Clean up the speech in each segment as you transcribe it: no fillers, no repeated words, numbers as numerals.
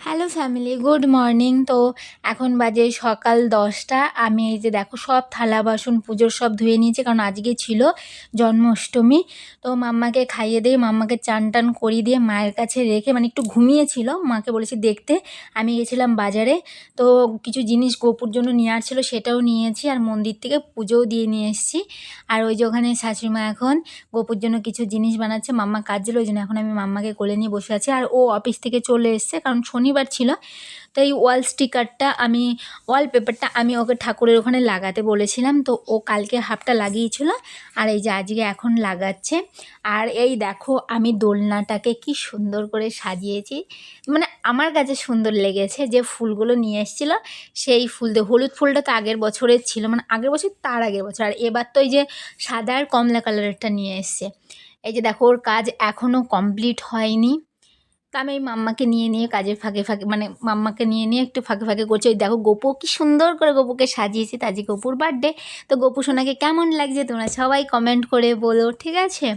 Hello family, good morning. তো এখন বাজে সকাল 10টা। আমি এই যে দেখো সব থালা বাসন পুজোর সব ধুয়ে নিয়েছি, কারণ আজকে ছিল জন্মাষ্টমী। তো মাম্মাকে খাইয়ে দিয়ে মাম্মাকে চান টান করিয়ে দিয়ে মায়ের কাছে রেখে, মানে একটু ঘুমিয়েছিল, মাকে বলেছি দেখতে। আমি গেছিলাম বাজারে, তো কিছু জিনিস গোপুর জন্য নিয়ে আসছিলো, সেটাও নিয়েছি, আর মন্দির থেকে পুজোও দিয়ে নিয়ে এসেছি। আর ওই যে ওখানে শাশুড়িমা এখন গোপুর জন্য কিছু জিনিস বানাচ্ছে, মাম্মা কাজ ছিল, ওই জন্য এখন আমি মাম্মাকে কোলে নিয়ে বসে আছি। আর ও অফিস থেকে চলে এসছে, কারণ শনিবার ছিল। তো এই ওয়াল স্টিকারটা আমি, ওয়ালপেপারটা আমি ওকে ঠাকুরের ওখানে লাগাতে বলেছিলাম, তো ও কালকে হাফটা লাগিয়েছিল, আর এই যে আজকে এখন লাগাচ্ছে। আর এই দেখো আমি দোলনাটাকে কি সুন্দর করে সাজিয়েছি, মানে আমার কাছে সুন্দর লেগেছে। যে ফুলগুলো নিয়ে এসেছিলো সেই ফুল দিয়ে, হলুদ ফুলটা তো আগের বছরের ছিল, মানে আগের বছর তার আগের বছর, আর এবার তো এই যে সাদা আর কমলা কালারেরটা নিয়ে এসছে। এই যে দেখো ওর কাজ এখনও কমপ্লিট হয়নি। তো আমি এই মাম্মাকে নিয়ে কাজের ফাঁকে ফাঁকে, মানে মাম্মাকে নিয়ে একটু ফাঁকে ফাঁকে করছি। ওই দেখো গোপু কি সুন্দর করে গোপুকে সাজিয়েছি, তো আজকে গোপুর বার্থডে। তো গোপু সোনাকে কেমন লাগছে তোমরা সবাই কমেন্ট করে বলো, ঠিক আছে?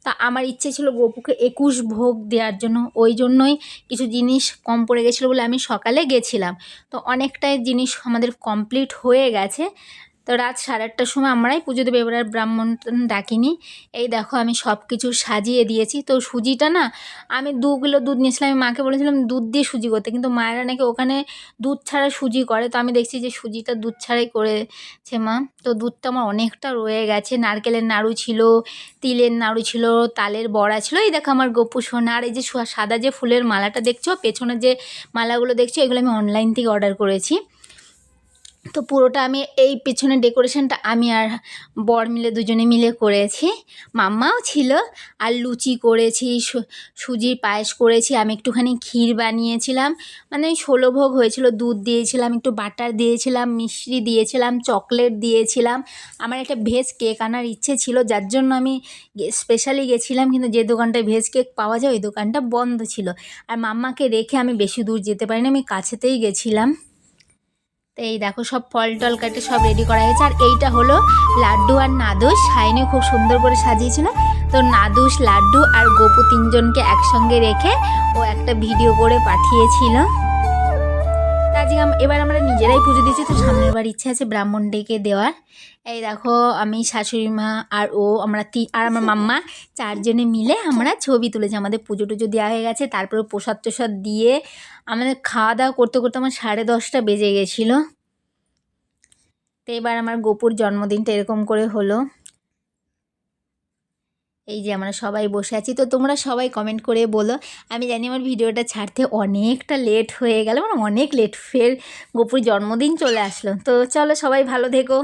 তা আমার ইচ্ছে ছিল গোপুকে 21 ভোগ দেওয়ার জন্য, ওই জন্যই কিছু জিনিস কম পড়ে গেছিলো বলে আমি সকালে গেছিলাম। তো অনেকটাই জিনিস আমাদের কমপ্লিট হয়ে গেছে। তো রাত 8:30টার সময় আমরাই পুজো দেবো, এবার আর ব্রাহ্মণ ডাকিনি। এই দেখো আমি সব কিছু সাজিয়ে দিয়েছি। তো সুজিটা না, আমি 2 কিলো দুধ নিয়েছিলাম, আমি মাকে বলেছিলাম দুধ দিয়ে সুজি করতে, কিন্তু মায়েরা নাকি ওখানে দুধ ছাড়া সুজি করে। তো আমি দেখছি যে সুজিটা দুধ ছাড়াই করেছে মা। তো দুধটা আমার অনেকটা রয়ে গেছে। নারকেলের নাড়ু ছিল, তিলের নাড়ু ছিল, তালের বড়া ছিল। এই দেখো আমার গোপু সোনা। আর এই যে সাদা যে ফুলের মালাটা দেখছো, পেছনে যে মালাগুলো দেখছো, এগুলো আমি অনলাইন থেকে অর্ডার করেছি। তো পুরোটা আমি এই পেছনের ডেকোরেশনটা আমি আর বর মিলে দুজনে মিলে করেছি, মাম্মাও ছিল। আর লুচি করেছি, সুজির পায়েস করেছি, আমি একটুখানি ক্ষীর বানিয়েছিলাম, মানে 16 ভোগ হয়েছিল। দুধ দিয়েছিলাম, একটু বাটার দিয়েছিলাম, মিষ্টি দিয়েছিলাম, চকলেট দিয়েছিলাম। আমার একটা ভেজ কেক আনার ইচ্ছে ছিল, যার জন্য আমি স্পেশালি গেছিলাম, কিন্তু যে দোকানটায় ভেজ কেক পাওয়া যায় ওই দোকানটা বন্ধ ছিল। আর মাম্মাকে রেখে আমি বেশি দূর যেতে পারিনি, আমি কাছেতেই গেছিলাম। তো এই দেখো সব ফল টল কাটে সব রেডি করা হয়েছে। আর এইটা হলো লাড্ডু আর নাদুস, সাইনে খুব সুন্দর করে সাজিয়েছিল। তো নাদুস, লাড্ডু আর গোপু 3জনকে একসঙ্গে রেখে ও একটা ভিডিও করে পাঠিয়েছিল। তা আজকে এবার আমরা নিজেরাই পুজো দিয়েছি, তো সামনের বার ইচ্ছে আছে ব্রাহ্মণ ডেকে দেওয়ার। এই দেখো আমি, শাশুড়ি মা আর ও, আমরা আর আমার মাম্মা 4জনে মিলে আমরা ছবি তুলেছি। আমাদের পুজো টুজো দেওয়া হয়ে গেছে, তারপরে প্রসাদ টোসাদ দিয়ে আমাদের খাওয়া দাওয়া করতে করতে আমার 10:30টা বেজে গেছিলো। তো এবার আমার গোপুর জন্মদিনটা এরকম করে হলো। এই যে আমরা সবাই বসে আছি। তো তোমরা সবাই কমেন্ট করে বলো। আমি জানি আমার ভিডিওটা ছাড়তে অনেকটা লেট হয়ে গেল, মানে অনেক লেট, ফের গোপুর জন্মদিন চলে আসলো। তো চলো সবাই ভালো থেকো।